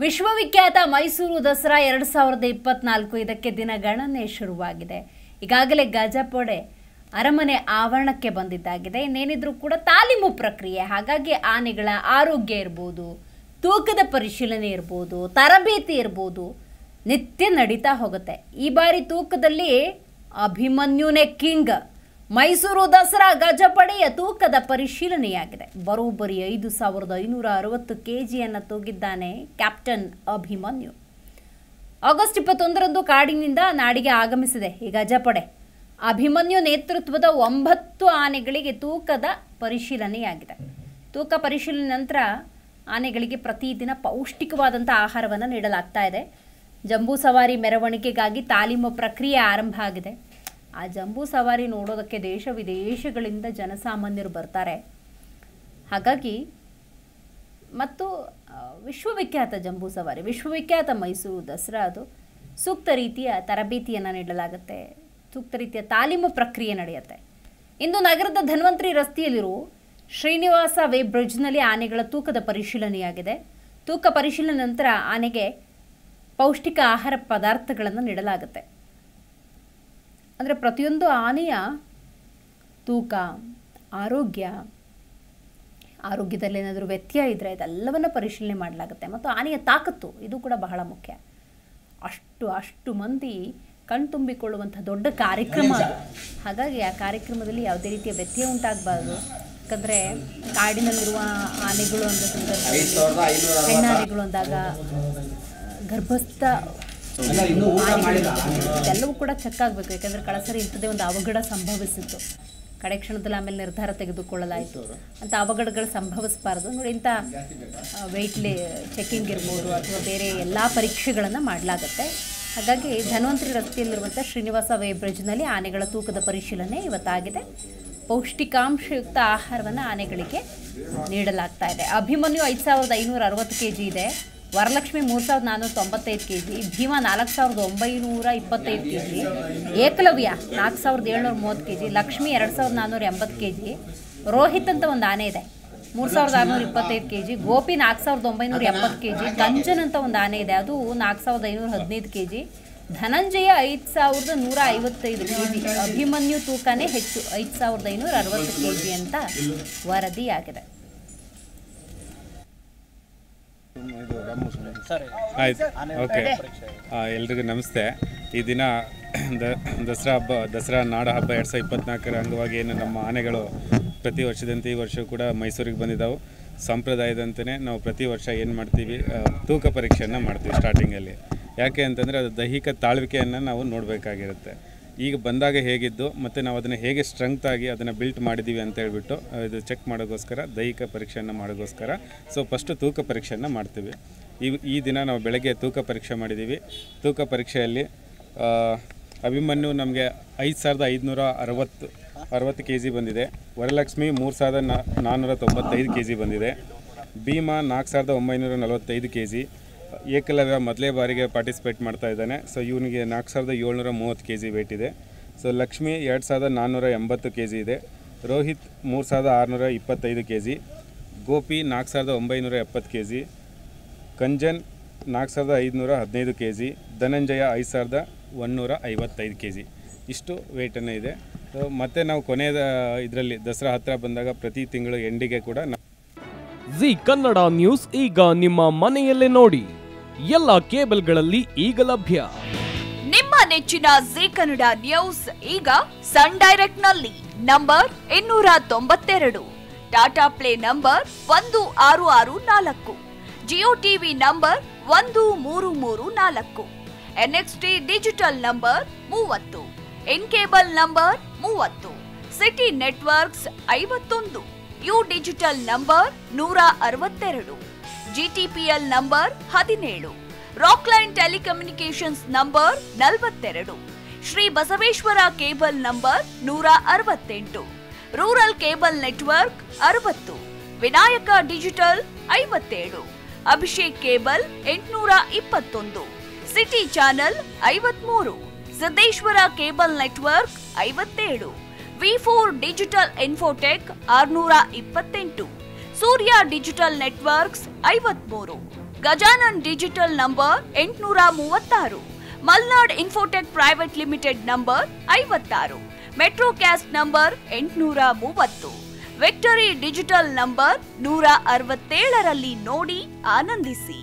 ವಿಶ್ವವಿಖ್ಯಾತ ಮೈಸೂರು ದಸರಾ 2024 ಇದಕ್ಕೆ ದಿನಗಣನೆ ಶುರುವಾಗಿದೆ. ಈಗಾಗಲೇ ಗಜಪಡೆ ಅರಮನೆ ಆವರಣಕ್ಕೆ ಬಂದಿದ್ದಾಗಿದೆ. ಇನ್ನೇನಿದ್ರೂ ಕೂಡ ತಾಲೀಮು ಪ್ರಕ್ರಿಯೆ, ಹಾಗಾಗಿ ಆನೆಗಳ ಆರೋಗ್ಯ ಇರಬಹುದು, ತೂಕದ ಪರಿಶೀಲನೆ ಇರಬಹುದು, ತರಬೇತಿ ಇರಬಹುದು, ನಿತ್ಯ ನಡೀತಾ ಹೋಗುತ್ತೆ. ಈ ಬಾರಿ ತೂಕದಲ್ಲಿ ಅಭಿಮನ್ಯುನೇ ಕಿಂಗ್. ಮೈಸೂರು ದಸರಾ ಗಜಪಡೆಯ ತೂಕದ ಪರಿಶೀಲನೆಯಾಗಿದೆ. ಬರೋಬ್ಬರಿ 5560 kgಯನ್ನು ತೂಗಿದ್ದಾನೆ ಕ್ಯಾಪ್ಟನ್ ಅಭಿಮನ್ಯು. ಆಗಸ್ಟ್ 21ರಂದು ಕಾಡಿನಿಂದ ನಾಡಿಗೆ ಆಗಮಿಸಿದೆ ಈ ಗಜಪಡೆ. ಅಭಿಮನ್ಯು ನೇತೃತ್ವದ 9 ಆನೆಗಳಿಗೆ ತೂಕದ ಪರಿಶೀಲನೆಯಾಗಿದೆ. ತೂಕ ಪರಿಶೀಲನೆ ನಂತರ ಆನೆಗಳಿಗೆ ಪ್ರತಿದಿನ ಪೌಷ್ಟಿಕವಾದಂಥ ಆಹಾರವನ್ನು ನೀಡಲಾಗ್ತಾ ಇದೆ. ಜಂಬೂ ಸವಾರಿ ಮೆರವಣಿಗೆಗಾಗಿ ತಾಲೀಮು ಪ್ರಕ್ರಿಯೆ ಆರಂಭ ಆಗಿದೆ. ಆ ಜಂಬೂ ಸವಾರಿ ನೋಡೋದಕ್ಕೆ ದೇಶ ವಿದೇಶಗಳಿಂದ ಜನಸಾಮಾನ್ಯರು ಬರ್ತಾರೆ. ಹಾಗಾಗಿ ಮತ್ತು ವಿಶ್ವವಿಖ್ಯಾತ ಜಂಬೂ ಸವಾರಿ, ವಿಶ್ವವಿಖ್ಯಾತ ಮೈಸೂರು ದಸರಾ, ಅದು ಸೂಕ್ತ ರೀತಿಯ ತರಬೇತಿಯನ್ನು ನೀಡಲಾಗುತ್ತೆ, ಸೂಕ್ತ ರೀತಿಯ ತಾಲೀಮು ಪ್ರಕ್ರಿಯೆ ನಡೆಯುತ್ತೆ. ಇಂದು ನಗರದ ಧನ್ವಂತರಿ ರಸ್ತೆಯಲ್ಲಿರುವ ಶ್ರೀನಿವಾಸ ವೇ ಬ್ರಿಡ್ಜ್ನಲ್ಲಿ ಆನೆಗಳ ತೂಕದ ಪರಿಶೀಲನೆಯಾಗಿದೆ. ತೂಕ ಪರಿಶೀಲನೆ ನಂತರ ಆನೆಗೆ ಪೌಷ್ಟಿಕ ಆಹಾರ ಪದಾರ್ಥಗಳನ್ನು ನೀಡಲಾಗುತ್ತೆ. ಅಂದರೆ ಪ್ರತಿಯೊಂದು ಆನೆಯ ತೂಕ, ಆರೋಗ್ಯದಲ್ಲಿ ಏನಾದರೂ ವ್ಯತ್ಯಯ ಇದ್ದರೆ ಇದೆಲ್ಲವನ್ನು ಪರಿಶೀಲನೆ ಮಾಡಲಾಗುತ್ತೆ. ಮತ್ತು ಆನೆಯ ತಾಕತ್ತು, ಇದು ಕೂಡ ಬಹಳ ಮುಖ್ಯ. ಅಷ್ಟು ಮಂದಿ ಕಣ್ತುಂಬಿಕೊಳ್ಳುವಂಥ ದೊಡ್ಡ ಕಾರ್ಯಕ್ರಮ ಅದು. ಹಾಗಾಗಿ ಆ ಕಾರ್ಯಕ್ರಮದಲ್ಲಿ ಯಾವುದೇ ರೀತಿಯ ವ್ಯತ್ಯಯ ಉಂಟಾಗಬಾರ್ದು. ಯಾಕಂದರೆ ಕಾಡಿನಲ್ಲಿರುವ ಆನೆಗಳು ಅಂದ ಸಂದರ್ಭದಲ್ಲಿ, ಹೆಣ್ಣಾನೆಗಳು ಅಂದಾಗ ಗರ್ಭಸ್ಥ ಎಲ್ಲವೂ ಕೂಡ ಚೆಕ್ ಆಗಬೇಕು. ಯಾಕಂದರೆ ಕಳಸರಿ ಇಂಥದ್ದೇ ಒಂದು ಅವಘಡ ಸಂಭವಿಸಿತ್ತು. ಕಡೆ ಕ್ಷಣದಲ್ಲಿ ಆಮೇಲೆ ನಿರ್ಧಾರ ತೆಗೆದುಕೊಳ್ಳಲಾಯಿತು. ಅಂಥ ಅವಘಡಗಳು ಸಂಭವಿಸಬಾರ್ದು ನೋಡಿ, ಇಂಥ ವೆಯ್ಟ್ಲಿ ಚೆಕಿಂಗ್ ಇರ್ಬೋದು ಅಥವಾ ಬೇರೆ ಎಲ್ಲ ಪರೀಕ್ಷೆಗಳನ್ನು ಮಾಡಲಾಗುತ್ತೆ. ಹಾಗಾಗಿ ಧನ್ವಂತರಿ ರಸ್ತೆಯಲ್ಲಿರುವಂಥ ಶ್ರೀನಿವಾಸ ವೇ ಬ್ರಿಡ್ಜ್ನಲ್ಲಿ ಆನೆಗಳ ತೂಕದ ಪರಿಶೀಲನೆ ಇವತ್ತಾಗಿದೆ. ಪೌಷ್ಟಿಕಾಂಶಯುಕ್ತ ಆಹಾರವನ್ನು ಆನೆಗಳಿಗೆ ನೀಡಲಾಗ್ತಾ ಇದೆ. ಅಭಿಮನ್ಯು 5560 kg ಇದೆ. Varalakshmi 3495 kg, Bima 4925 kg, Eklavya 4730 kg, Lakshmi 2480 kg, Rohit ಅಂತ ಒಂದು ಆನೆ ಇದೆ 3625 kg, ಗೋಪಿ 4970 kg, ಕಂಚನ್ ಅಂತ ಒಂದು ಆನೆ ಇದೆ, ಅದು 4515 kg, ಧನಂಜಯ 5155 kg. ಅಭಿಮನ್ಯು ತೂಕನೇ ಹೆಚ್ಚು, 5560 kg ಅಂತ ವರದಿಯಾಗಿದೆ. ಆಯ್ತು, ಓಕೆ. ಎಲ್ರಿಗೂ ನಮಸ್ತೆ. ಈ ದಿನ ದಸರಾ ನಾಡ ಹಬ್ಬ 2024ರ ಅಂಗವಾಗಿ ಏನು ನಮ್ಮ ಆನೆಗಳು ಪ್ರತಿ ವರ್ಷದಂತೆ ಈ ವರ್ಷವೂ ಕೂಡ ಮೈಸೂರಿಗೆ ಬಂದಿದ್ದಾವೆ. ಸಂಪ್ರದಾಯದಂತೆಯೇ ನಾವು ಪ್ರತಿ ವರ್ಷ ಏನು ಮಾಡ್ತೀವಿ, ತೂಕ ಪರೀಕ್ಷೆಯನ್ನು ಮಾಡ್ತೀವಿ ಸ್ಟಾರ್ಟಿಂಗಲ್ಲಿ. ಯಾಕೆ ಅಂತಂದರೆ ಅದು ದೈಹಿಕ ತಾಳ್ವಿಕೆಯನ್ನು ನಾವು ನೋಡಬೇಕಾಗಿರುತ್ತೆ. ಈಗ ಬಂದಾಗ ಹೇಗಿದ್ದು ಮತ್ತು ನಾವು ಅದನ್ನು ಹೇಗೆ ಸ್ಟ್ರೆಂತ್ ಆಗಿ ಅದನ್ನು ಬಿಲ್ಟ್ ಮಾಡಿದ್ದೀವಿ ಅಂತ ಹೇಳ್ಬಿಟ್ಟು ಇದು ಚೆಕ್ ಮಾಡೋಕ್ಕೋಸ್ಕರ, ದೈಹಿಕ ಪರೀಕ್ಷೆಯನ್ನು ಮಾಡೋಕ್ಕೋಸ್ಕರ ಫಸ್ಟು ತೂಕ ಪರೀಕ್ಷೆಯನ್ನು ಮಾಡ್ತೀವಿ. ಈ ದಿನ ನಾವು ಬೆಳಗ್ಗೆ ತೂಕ ಪರೀಕ್ಷೆ ಮಾಡಿದ್ದೀವಿ. ತೂಕ ಪರೀಕ್ಷೆಯಲ್ಲಿ ಅಭಿಮನ್ಯು ನಮಗೆ 5560 kg ಬಂದಿದೆ. ವರಲಕ್ಷ್ಮಿ 3495 kg ಬಂದಿದೆ. ಭೀಮಾ 4945 kg. ಏಕಲವ್ಯ ಮೊದಲೇ ಬಾರಿಗೆ ಪಾರ್ಟಿಸಿಪೇಟ್ ಮಾಡ್ತಾ ಇದ್ದಾನೆ. ಸೊ ಇವನಿಗೆ 4730 kg ವೇಟ್ ಇದೆ. ಸೊ ಲಕ್ಷ್ಮಿ 2480 kg ಇದೆ. Rohit 3625 kg. Gopi 4970 kg. Kanjan 4515 kg. Dhananjaya 5155 kg. ಇಷ್ಟು ವೇಟನ್ನು ಇದೆ. ಸೊ ಮತ್ತೆ ನಾವು ಕೊನೆಯ ಇದರಲ್ಲಿ ದಸರಾ ಹತ್ತಿರ ಬಂದಾಗ ಪ್ರತಿ ತಿಂಗಳು ಎಂಡಿಗೆ ಕೂಡ ಜಿ ಕನ್ನಡ ನ್ಯೂಸ್ ಈಗ ನಿಮ್ಮ ಮನೆಯಲ್ಲೇ ನೋಡಿ. ಎಲ್ಲ ಕೇಬಲ್ಗಳಲ್ಲಿ ಈಗ ಲಭ್ಯ. ನಿಮ್ಮ ನೆಚ್ಚಿನ ಜಿ ಕನ್ನಡ ನ್ಯೂಸ್ ಈಗ ಸನ್ ಡೈರೆಕ್ಟ್ ನಲ್ಲಿ number 292, Tata play number 1664, Jio TV number 1334, NXT digital number 30, N cable number 30, city networks 51, U digital number 162, GTPL number 17, Rockline telecommunications number 42, Shri Basaveshwara cable number 168, rural cable network 60, Vinayaka digital 57, Abhishek cable 821, city channel 53, Siddeshwara cable network 57, V4 digital Infotech 628, ಸೂರ್ಯ digital networks 53, Gajanan digital number 836, Malnad Infotech private limited number 56, Metrocast number 830, Victory digital number 167ರಲ್ಲಿ ನೋಡಿ ಆನಂದಿಸಿ.